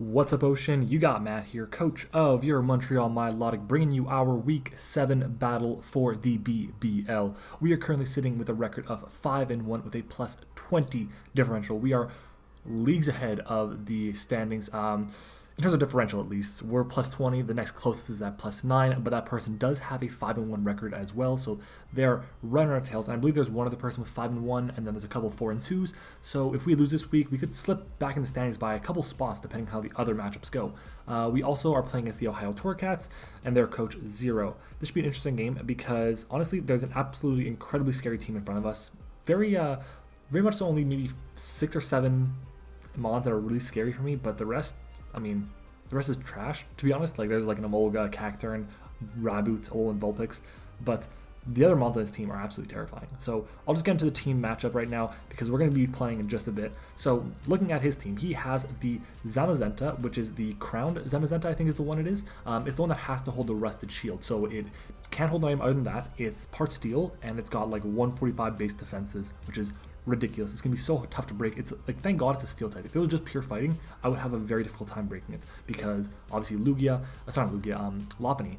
What's up, Ocean? You got Matt here, coach of your Montreal Milotic, bringing you our Week 7 battle for the BBL. We are currently sitting with a record of 5-1 with a plus 20 differential. We are leagues ahead of the standings. In terms of differential, at least, we're plus 20. The next closest is at plus 9, but that person does have a 5-1 record as well. So they're right on our tails. And I believe there's one other person with 5-1, and then there's a couple 4-2s. So if we lose this week, we could slip back in the standings by a couple spots, depending on how the other matchups go. We also are playing against the Ohio Torrecats and their coach Zero. This should be an interesting game because honestly, there's an absolutely incredibly scary team in front of us. Very much so. Only maybe 6 or 7 mons that are really scary for me, but the rest. The rest is trash, to be honest. Like, there's like an Emolga, Cacturn, Raboot, Ol, and Vulpix, but the other mons on this team are absolutely terrifying. So I'll just get into the team matchup right now because we're going to be playing in just a bit. So looking at his team, he has the Zamazenta, which is the crowned Zamazenta, I think is the one it is. It's the one that has to hold the rusted shield, so it can't hold an item other than that. It's part steel, and it's got like 145 base defenses, which is ridiculous. It's gonna be so tough to break. It's like, thank God it's a steel type. If it was just pure fighting, I would have a very difficult time breaking it because obviously Lopunny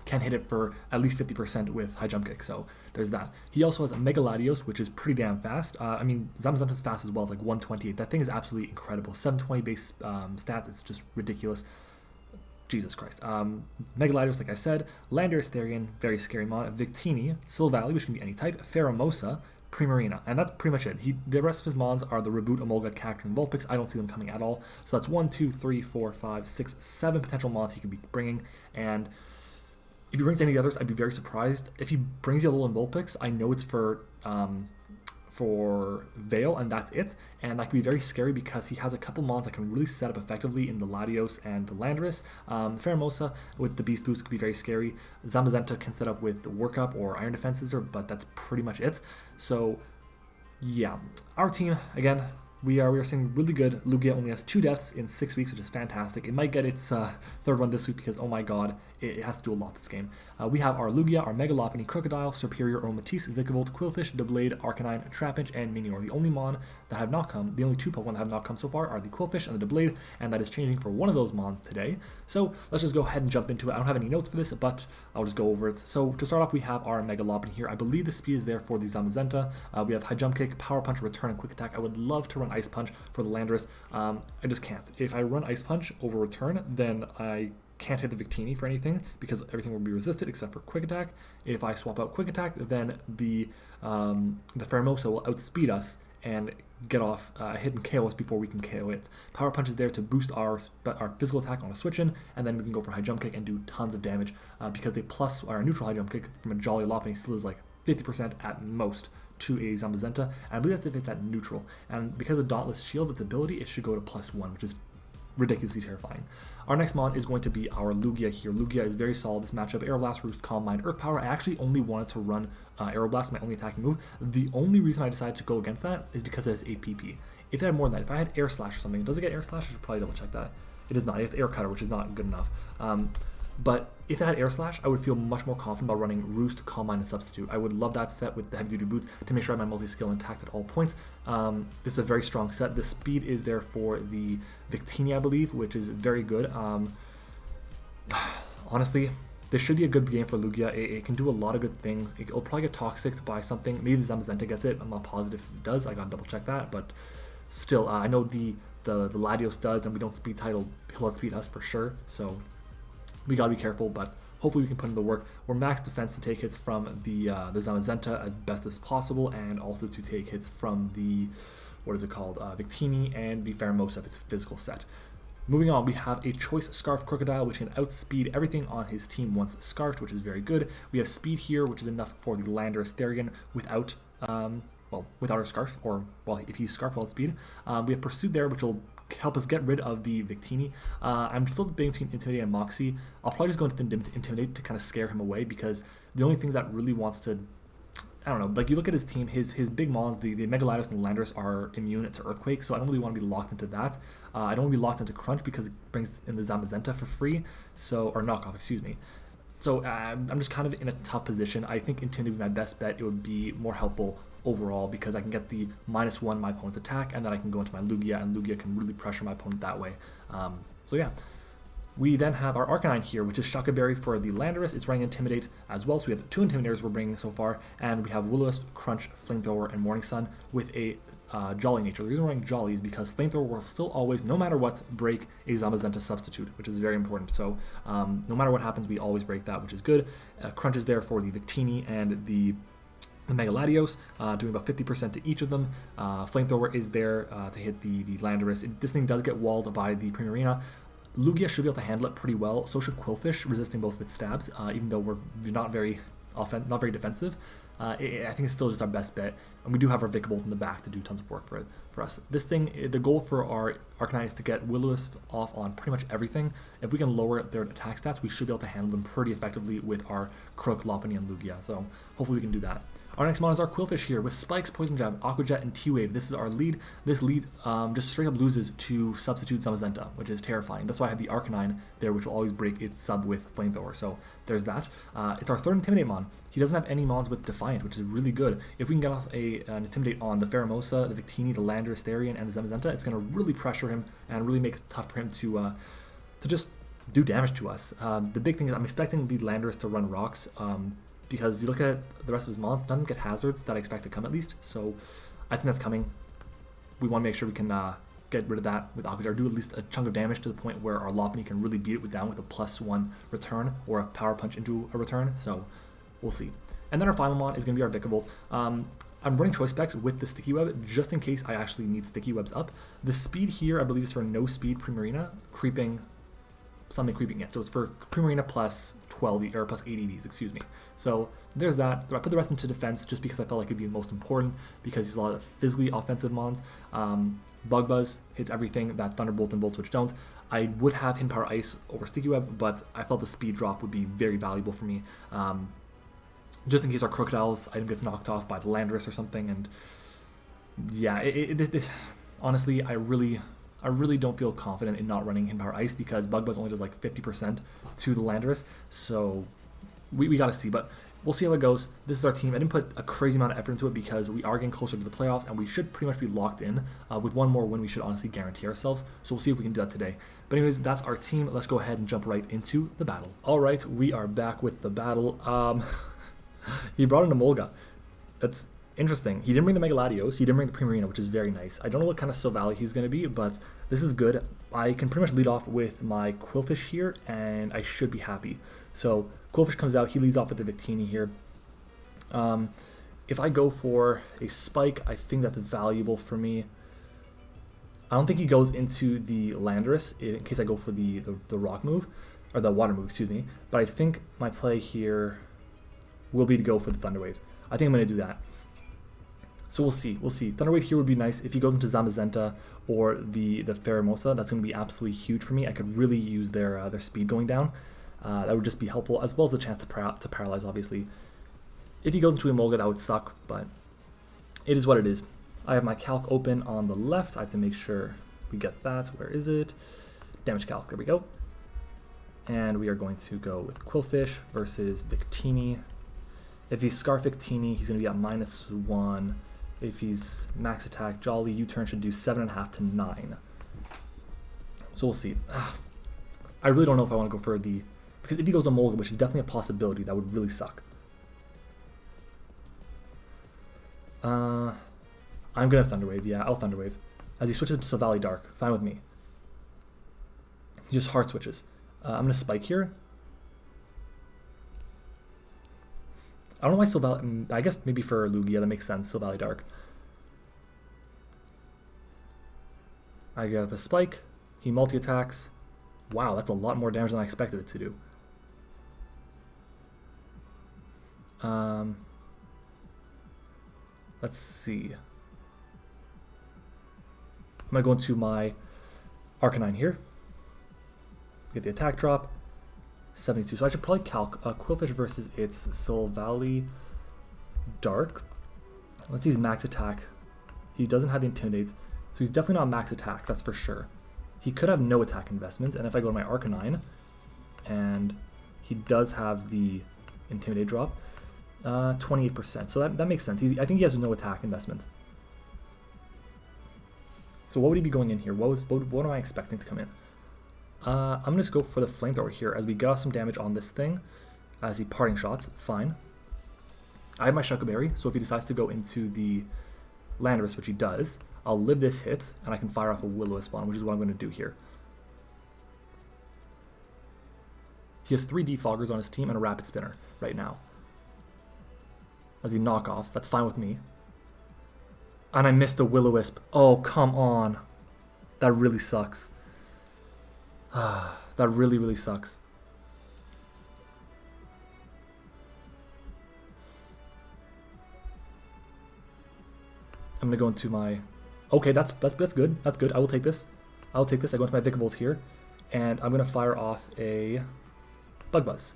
can hit it for at least 50% with high jump kick. So there's that. He also has a Mega Latios, which is pretty damn fast. Zamazenta's fast as well. It's like 128. That thing is absolutely incredible. 720 base stats. It's just ridiculous. Jesus Christ. Mega Latios, like I said. Landorus, very scary mon. Victini, Silvally, which can be any type. Pheromosa, Primarina, and that's pretty much it. The rest of his mons are the Raboot, Emolga, Cacturn, and Vulpix. I don't see them coming at all. So that's 1, 2, 3, 4, 5, 6, 7 potential mons he could be bringing. And if he brings any others, I'd be very surprised. If he brings Yellow and Vulpix, I know it's for Veil, and that's it. And that could be very scary because he has a couple mons that can really set up effectively in the Latios and the Landorus. Pheromosa with the Beast Boost could be very scary. Zamazenta can set up with the Workup or Iron Defenses, but that's pretty much it. So yeah, our team, again, we are seeing really good. Lugia only has 2 deaths in 6 weeks, which is fantastic. It might get its 3rd one this week because, oh my god, it has to do a lot this game. We have our Lugia, our Mega Lopunny, Crocodile, Superior, Matisse, Vikavolt, Quillfish, Doublade, Arcanine, Trapinch, and Minior. The only mon that have not come, the only 2 Pokemon that have not come so far are the Quillfish and the Doublade, and that is changing for one of those mons today. So let's just go ahead and jump into it. I don't have any notes for this, but I'll just go over it. So to start off, we have our Mega Lopunny here. I believe the speed is there for the Zamazenta. We have High Jump Kick, Power Punch, Return, and Quick Attack. I would love to run Ice Punch for the Landorus. I just can't. If I run Ice Punch over Return, then I can't hit the Victini for anything because everything will be resisted except for Quick Attack. If I swap out Quick Attack, then the Pheromosa will outspeed us and get off hit and KO us before we can KO it. Power Punch is there to boost our physical attack on a switch in, and then we can go for High Jump Kick and do tons of damage because a plus or a neutral High Jump Kick from a Jolly Lopunny still is like 50% at most to a Zamazenta, and I believe that's if it's at neutral. And because of Dauntless Shield, its ability, it should go to +1, which is ridiculously terrifying. Our next mon is going to be our Lugia here. Lugia is very solid this matchup. Aeroblast, Roost, Calm Mind, Earth Power. I actually only wanted to run Aeroblast, my only attacking move. The only reason I decided to go against that is because it has 8 PP. If it had more than that, if I had Air Slash or something, does it get Air Slash? I should probably double check that. It does not. It's Air Cutter, which is not good enough. But if it had Air Slash, I would feel much more confident about running Roost, Calm Mind, and Substitute. I would love that set with the Heavy Duty Boots to make sure I have my multi-skill intact at all points. This is a very strong set. The speed is there for the Victini, I believe, which is very good. Honestly, this should be a good game for Lugia. It can do a lot of good things. It'll probably get Toxic by something. Maybe the Zamazenta gets it. I'm not positive if it does. I gotta double check that. But still, I know the Latios does, and we don't speed title. He'll outspeed us for sure. So we gotta be careful, but hopefully we can put in the work. We're max defense to take hits from the Zamazenta as best as possible, and also to take hits from the, Victini and the Pheromosa if it's a physical set. Moving on, we have a Choice Scarf Crocodile, which can outspeed everything on his team once scarfed, which is very good. We have speed here, which is enough for the Landorus Therian without our Scarf, or, well, if he's Scarf, outspeed. We have Pursuit there, which will help us get rid of the Victini. I'm still debating between Intimidate and Moxie. I'll probably just go into Intimidate to kind of scare him away because the only thing that really wants to, I don't know, like you look at his team, his big mons, the Mega Latios and Landorus are immune to Earthquake, so I don't really want to be locked into that. I don't want to be locked into Crunch because it brings in the Zamazenta for free, or knockoff, excuse me. So I'm just kind of in a tough position. I think Intimidate would be my best bet. It would be more helpful overall because I can get the -1 my opponent's attack, and then I can go into my Lugia, and Lugia can really pressure my opponent that way. So yeah. We then have our Arcanine here, which is Shaka Berry for the Landorus. It's running Intimidate as well, so we have 2 Intimidators we're bringing so far, and we have Will-O-Wisp, Crunch, Flamethrower, and Morning Sun with a Jolly nature. The reason we're running Jolly is because Flamethrower will still always, no matter what, break a Zamazenta substitute, which is very important. So no matter what happens, we always break that, which is good. Crunch is there for the Victini and the Mega Latios, doing about 50% to each of them. Flamethrower is there to hit the Landorus. This thing does get walled by the Primarina. Lugia should be able to handle it pretty well. So should Qwilfish, resisting both of its stabs, even though we're not very defensive. I think it's still just our best bet, and we do have our Vikavolt in the back to do tons of work for us. This thing, the goal for our Arcanine is to get Will-O-Wisp off on pretty much everything. If we can lower their attack stats, we should be able to handle them pretty effectively with our Croak, Lopunny, and Lugia. So hopefully we can do that. Our next mon is our Qwilfish here with Spikes, Poison Jab, Aqua Jet, and T-Wave. This is our lead. This lead just straight up loses to substitute Zamazenta, which is terrifying. That's why I have the Arcanine there, which will always break its sub with Flamethrower. So there's that. It's our third Intimidate mon. He doesn't have any mons with Defiant, which is really good. If we can get off an Intimidate on the Pheromosa, the Victini, the Landorus, Therian, and the Zamazenta, it's going to really pressure him and really make it tough for him to just do damage to us. The big thing is I'm expecting the Landorus to run rocks. Because you look at the rest of his mons, none of them get hazards that I expect to come at least. So I think that's coming. We want to make sure we can get rid of that with Aqua Jet, or do at least a chunk of damage to the point where our Lopunny can really beat it down with a +1 return or a Power Punch into a return. So we'll see. And then our final mon is going to be our Vikavolt. I'm running Choice Specs with the Sticky Web just in case I actually need Sticky Webs up. The speed here I believe is for no speed Primarina, creeping it. So it's for Primarina plus 12 or plus 8 EVs, excuse me. So there's that. I put the rest into defense just because I felt like it'd be the most important because he's a lot of physically offensive mons. Bug Buzz hits everything that Thunderbolt and Volt Switch don't. I would have Hidden Power Ice over Sticky Web, but I felt the speed drop would be very valuable for me. Just in case our Crocodile's item gets knocked off by the Landorus or something. And yeah, honestly, I really don't feel confident in not running Hidden Power Ice because Bug Buzz only does like 50% to the Landorus, so we gotta see, but we'll see how it goes. This is our team. I didn't put a crazy amount of effort into it because we are getting closer to the playoffs and we should pretty much be locked in. With one more win, we should honestly guarantee ourselves, so we'll see if we can do that today. But anyways, that's our team. Let's go ahead and jump right into the battle. All right, we are back with the battle. He brought in a Molga. That's interesting. He didn't bring the Mega Latios. He didn't bring the Primarina, which is very nice. I don't know what kind of Silvally he's going to be, but this is good. I can pretty much lead off with my Qwilfish here, and I should be happy. So Qwilfish comes out. He leads off with the Victini here. If I go for a Spike, I think that's valuable for me. I don't think he goes into the Landorus in case I go for the Rock move, or the Water move, excuse me. But I think my play here will be to go for the Thunder Wave. I think I'm going to do that. So we'll see. Thunder Wave here would be nice if he goes into Zamazenta or the Pheromosa. That's going to be absolutely huge for me. I could really use their speed going down. That would just be helpful, as well as the chance to paralyze, obviously. If he goes into Emolga, that would suck, but it is what it is. I have my calc open on the left. I have to make sure we get that. Where is it? Damage calc. There we go. And we are going to go with Qwilfish versus Victini. If he's Scarf Victini, he's going to be at -1. If he's max attack, Jolly U-turn should do 7.5 to 9. So we'll see. I really don't know if I want to go for the... Because if he goes Emolga, which is definitely a possibility, that would really suck. I'm going to Thunder Wave. Yeah, I'll Thunder Wave. As he switches to Silvally Dark. Fine with me. He just hard switches. I'm going to Spike here. I don't know why Silvally... I guess maybe for Lugia, that makes sense. Silvally Dark. I get up a Spike. He multi-attacks. Wow, that's a lot more damage than I expected it to do. Let's see. I'm going to go into my Arcanine here. Get the attack drop. 72. So I should probably calc Qwilfish versus its Silvally Dark. Let's see his max attack. He doesn't have the Intimidate, so he's definitely not max attack, that's for sure. He could have no attack investment, and if I go to my Arcanine, and he does have the Intimidate drop. 28%, so that makes sense. I think he has no attack investment. So what would he be going in here? What am I expecting to come in? I'm going to just go for the flamethrower here as we get off some damage on this thing. As he parting shots, fine. I have my Shuckleberry, so if he decides to go into the Landorus, which he does, I'll live this hit, and I can fire off a Will-O-Wisp on him, which is what I'm going to do here. He has 3 Defoggers on his team and a Rapid Spinner right now. As he knockoffs, that's fine with me. And I missed the Will-O-Wisp. Oh, come on. That really sucks. That really, really sucks. I'm gonna go into my. Okay, that's good. That's good. I will take this. I'll take this. I go into my Vikavolt here, and I'm gonna fire off a Bug Buzz.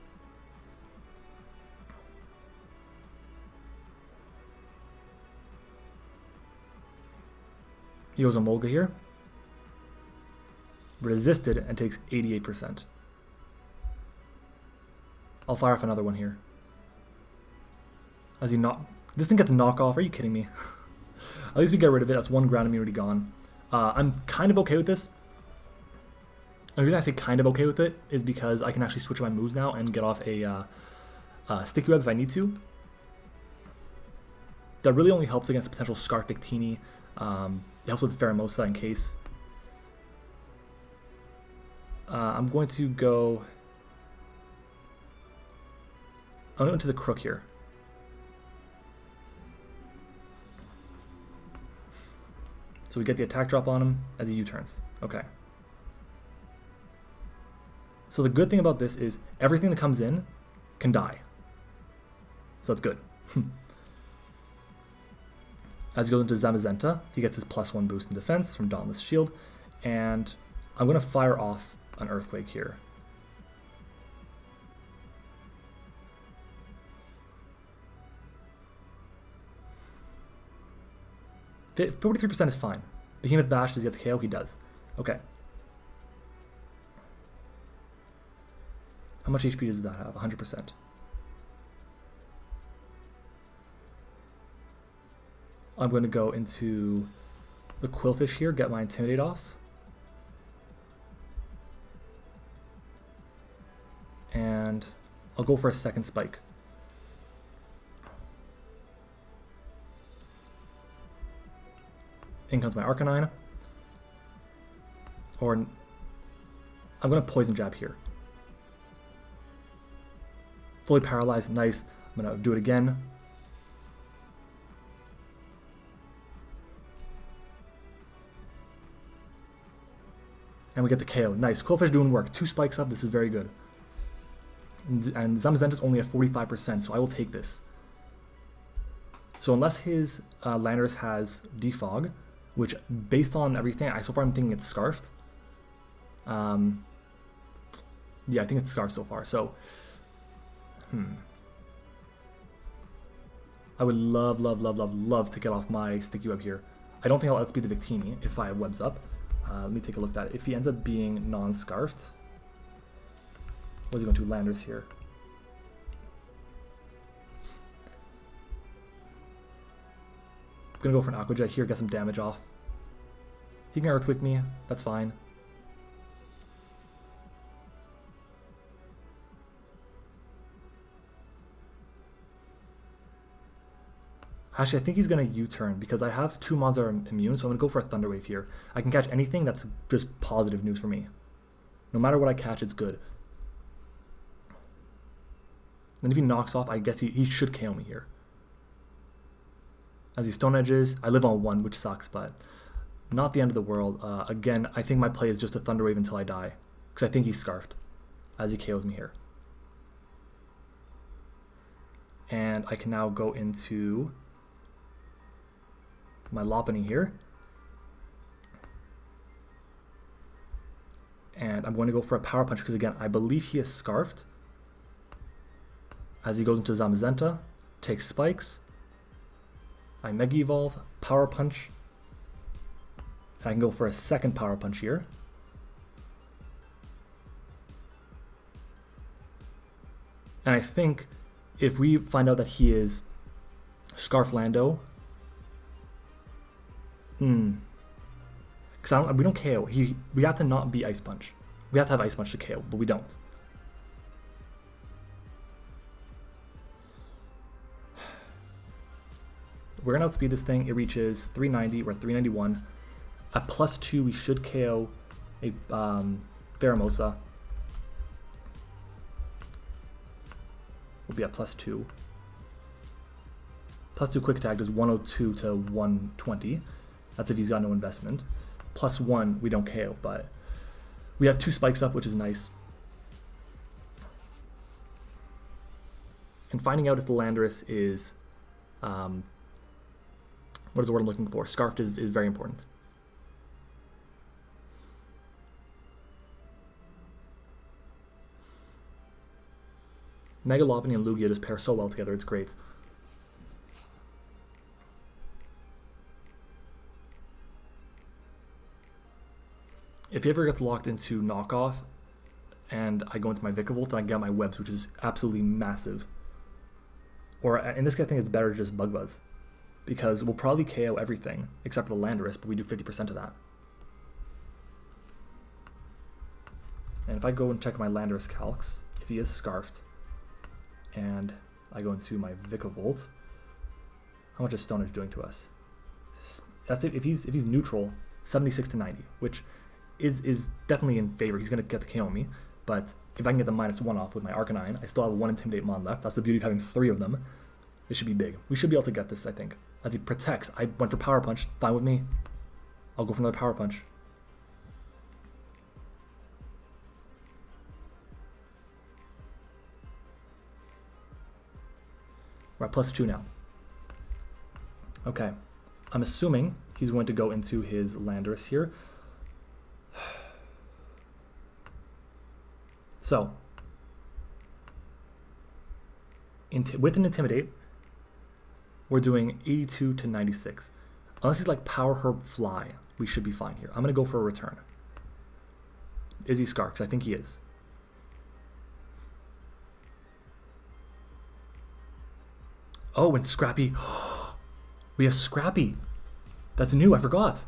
He goes a Molga here. Resisted and takes 88%. I'll fire off another one here. As he not. This thing gets a knockoff. Are you kidding me? At least we get rid of it. That's 1 ground immunity gone. I'm kind of okay with this. The reason I say kind of okay with it is because I can actually switch my moves now and get off a Sticky Web if I need to. That really only helps against potential Scarf Victini. It helps with Pheromosa in case. I'm going to go. I'm going to go into the Crook here. So we get the attack drop on him as he U-turns. Okay. So the good thing about this is everything that comes in can die. So that's good. As he goes into Zamazenta, he gets his +1 boost in defense from Dauntless Shield. And I'm going to fire off an Earthquake here. Fit 43% is fine. Behemoth Bash, does he get the KO? He does. Okay. How much HP does that have? 100%. I'm going to go into the Quillfish here, get my Intimidate off. And I'll go for a second Spike. In comes my Arcanine. Or I'm going to Poison Jab here. Fully paralyzed, nice. I'm going to do it again. And we get the KO. Nice. Quillfish doing work. 2 spikes up. This is very good. And Zamazenta is only at 45%, so I will take this. So unless his Landorus has Defog, which based on everything, so far I'm thinking it's Scarfed. Yeah, I think it's Scarfed so far. So, I would love to get off my Sticky Web here. I don't think I'll outspeed the Victini if I have webs up. Let me take a look at that. If he ends up being non-Scarfed, what is he going to? Landorus here. I'm gonna go for an Aqua Jet here, get some damage off. He can Earthquake me, that's fine. Actually, I think he's gonna U-turn because I have 2 mons that are immune, so I'm gonna go for a Thunder Wave here. I can catch anything that's just positive news for me. No matter what I catch, it's good. And if he knocks off, I guess he should KO me here. As he Stone Edges, I live on 1, which sucks, but not the end of the world. Again, I think my play is just a Thunder Wave until I die, because I think he's Scarfed as he KOs me here. And I can now go into my Lopunny here. And I'm going to go for a Power Punch, because again, I believe he is Scarfed. As he goes into Zamazenta, takes Spikes. I Mega Evolve, Power Punch. And I can go for a second Power Punch here. And I think if we find out that he is Scarf Lando, because we don't KO. We have to not be Ice Punch. We have to have Ice Punch to KO, but we don't. We're gonna outspeed this thing. It reaches 390. We're at 391. At +2, we should KO a Pheromosa. We'll be at +2. +2 quick attack does 102 to 120. That's if he's got no investment. +1, we don't KO, but we have 2 spikes up, which is nice. And finding out if the Landorus is, what is the word I'm looking for? Scarfed is very important. Mega Lopunny and Lugia just pair so well together, it's great. If he ever gets locked into knockoff and I go into my Vikavolt and I get my webs, which is absolutely massive. Or in this case, I think it's better to just Bug Buzz, because we'll probably KO everything except for the Landorus, but we do 50% of that. And if I go and check my Landorus calcs, if he is Scarfed, and I go into my Vikavolt, how much is Stone Edge doing to us? That's if he's neutral, 76 to 90, which is definitely in favor. He's gonna get the KO on me, but if I can get the -1 off with my Arcanine, I still have 1 Intimidate Mon left. That's the beauty of having 3 of them. It should be big. We should be able to get this, I think. As he protects, I went for Power Punch. Fine with me. I'll go for another Power Punch. We're at +2 now. Okay. I'm assuming he's going to go into his Landorus here. So, with an Intimidate, we're doing 82 to 96. Unless he's like Power Herb Fly, we should be fine here. I'm going to go for a return. Is he Scar? Because I think he is. Oh, and Scrappy. We have Scrappy. That's new, I forgot.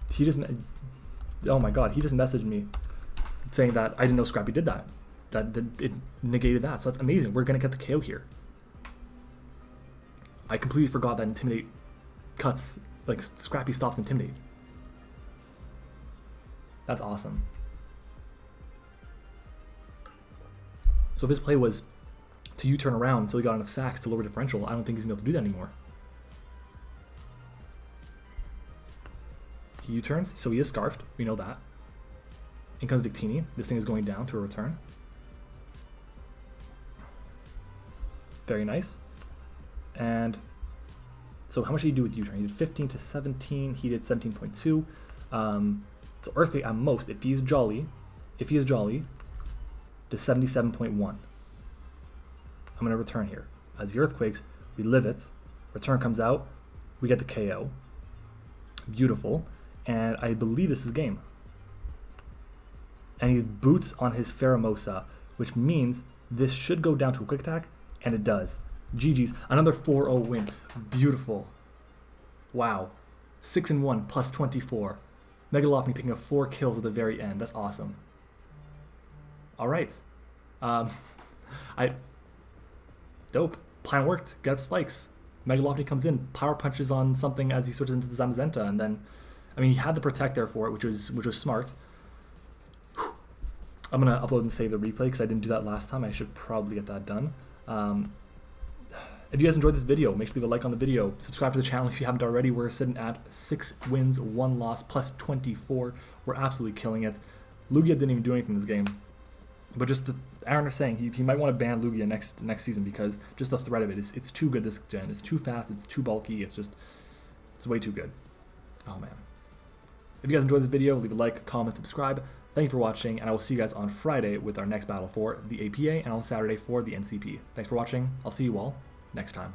He just, oh my god, he just messaged me saying that I didn't know Scrappy did that. That it negated that, so that's amazing. We're gonna get the KO here. I completely forgot that Intimidate cuts, like Scrappy stops Intimidate. That's awesome. So if his play was to U-turn around until he got enough sacks to lower differential, I don't think he's gonna be able to do that anymore. He U-turns, so he is Scarfed, we know that. In comes Victini. This thing is going down to a return. Very nice. And so how much did he do with U-turn? He did 15 to 17. He did 17.2. So Earthquake at most, if he is jolly, to 77.1. I'm gonna return here. As the Earthquakes, we live it. Return comes out. We get the KO. Beautiful. And I believe this is game. And he's boots on his Pheromosa, which means this should go down to a quick attack, and it does. GG's, another 4-0 win. Beautiful. Wow. 6-1 plus 24. Mega Lopunny picking up 4 kills at the very end. That's awesome. All right. Dope. Plan worked. Get up spikes. Mega Lopunny comes in, power punches on something as he switches into the Zamazenta, and then, I mean, he had the Protect there for it, which was smart. Whew. I'm gonna upload and save the replay because I didn't do that last time. I should probably get that done. If you guys enjoyed this video, make sure to leave a like on the video. Subscribe to the channel if you haven't already. We're sitting at 6 wins, 1 loss, plus 24. We're absolutely killing it. Lugia didn't even do anything in this game. But just Aaron is saying he might want to ban Lugia next season because just the threat of it it's too good this gen. It's too fast, it's too bulky, it's way too good. Oh man. If you guys enjoyed this video, leave a like, comment, subscribe. Thank you for watching, and I will see you guys on Friday with our next battle for the APA and on Saturday for the NCP. Thanks for watching. I'll see you all next time.